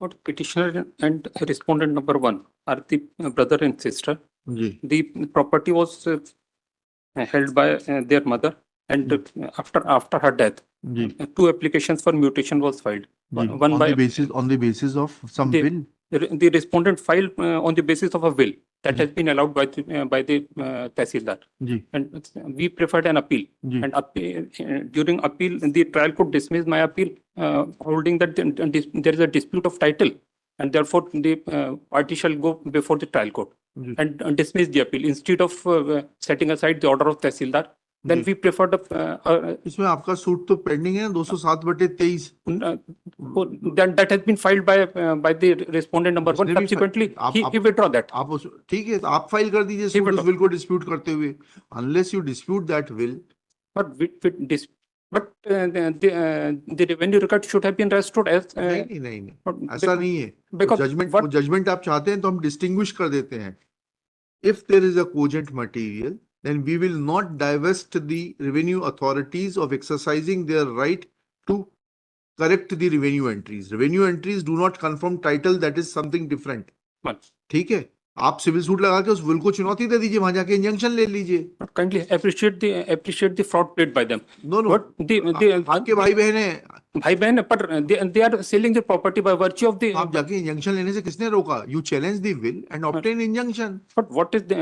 But petitioner and respondent number one are the brother and sister. Ji The property was held by their mother, and after her death, ji two applications for mutation was filed. Ji One by on the basis of some the, will. the respondent filed on the basis of a will that has been allowed by the Tehsildar. Ji And we preferred an appeal. Ji And during appeal, the trial court dismissed my appeal, holding that there is a dispute of title, and therefore the party shall go before the trial court ji and dismiss the appeal instead of setting aside the order of Tehsildar. Then ji. we preferred इसमें आपका suit तो pending है 207/23। that has been filed by the respondent number one. उसने भी Subsequently, आप- he withdraw that. आप उस ठीक है तो आप फाइल कर दीजिए He सूट उस withdraw. विल को डिस्प्यूट करते हुए। Unless you dispute that will But the revenue record should have been restored as. नहीं नहीं नहीं ऐसा नहीं है। Because वो जजमेंट आप चाहते हैं तो हम डिस्टिंग्विश कर देते हैं। If there is a cogent material, then we will not divest the revenue authorities of exercising their right to correct the revenue entries. Revenue entries do not confirm title, that is something different. ठीक है, आप civil suit लगा के उस will को चुनौती दे दीजिए, वहां जाके इंजंक्शन ले लीजिए। Kindly appreciate the fraud played by them. No, no. आपके भाई बहन है, भाई बहन है, पर they are selling the property by virtue of the. आप जाके इंजंक्शन लेने से किसने रोका? You challenge the will and obtain injunction. But what is the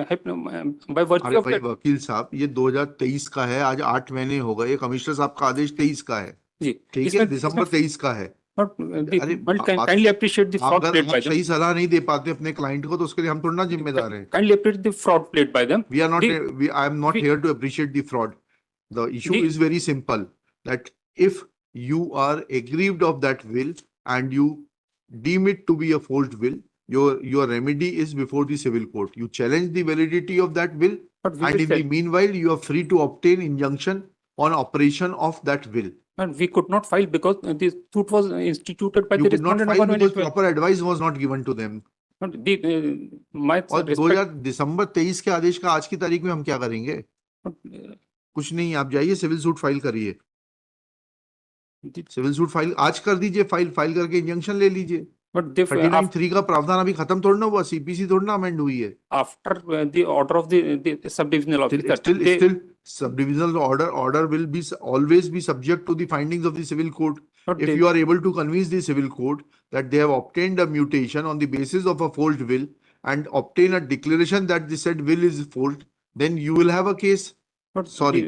by virtue अरे of भाई that? वकील साहब, ये 2023 का है, आज 8 महीने हो गए, कमिश्नर साहब का आदेश 23 का है, जी, ठीक है, दिसंबर 23 का है। Kindly appreciate the fraud played by them. सही सलाह नहीं दे पाते अपने क्लाइंट को तो उसके लिए हम थोड़ा ना जिम्मेदार हैं। Kindly appreciate the fraud played by them. We are not. I am not here to appreciate the fraud. The issue is very simple. That if you are aggrieved of that will and you deem it to be a forged will, your remedy is before the civil court. You challenge the validity of that will, and in the meanwhile, you are free to obtain injunction on operation of that will. And we could not file because the suit was instituted by You the could not respondent. file because proper advice was not given to them. My और 2000 दिसंबर 23 के आदेश का आज की तारीख में हम क्या करेंगे? कुछ नहीं, आप जाइए सिविल सूट फाइल करिए, सिविल सूट फाइल आज कर दीजिए, फाइल करके इंजंक्शन ले लीजिए। 39(3) का प्रावधान अभी खत्म थोड़ा ना हुआ, सीपीसी थोड़ा ना अमेंड हुई है। After the order of the sub-divisional officer, still sub-divisional order will be always be subject to the findings of the civil court. If you are able to convince the civil court that they have obtained a mutation on the basis of a forged will and obtain a declaration that the said will is forged, then you will have a case. Sorry,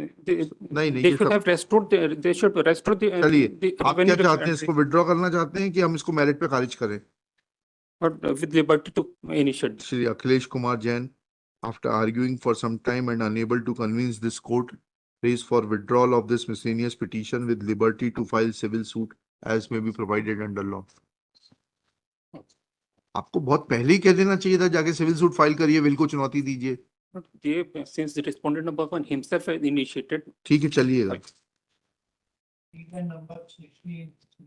नहीं they should have restored they should restore the. चलिए, आप क्या चाहते हैं? इसको withdraw करना चाहते हैं कि हम इसको मेरिट पे खारिज करें? But with liberty to initiate. Shri Akhilesh Kumar Jain, after arguing for some time and unable to convince this court, prays for withdrawal of this miscellaneous petition with liberty to file civil suit as may be provided under law. आपको बहुत पहले ही कह देना चाहिए था, जाके civil suit file करिए, will को चुनौती दीजिए। Since the respondent number one himself has initiated. ठीक है, चलिएगा।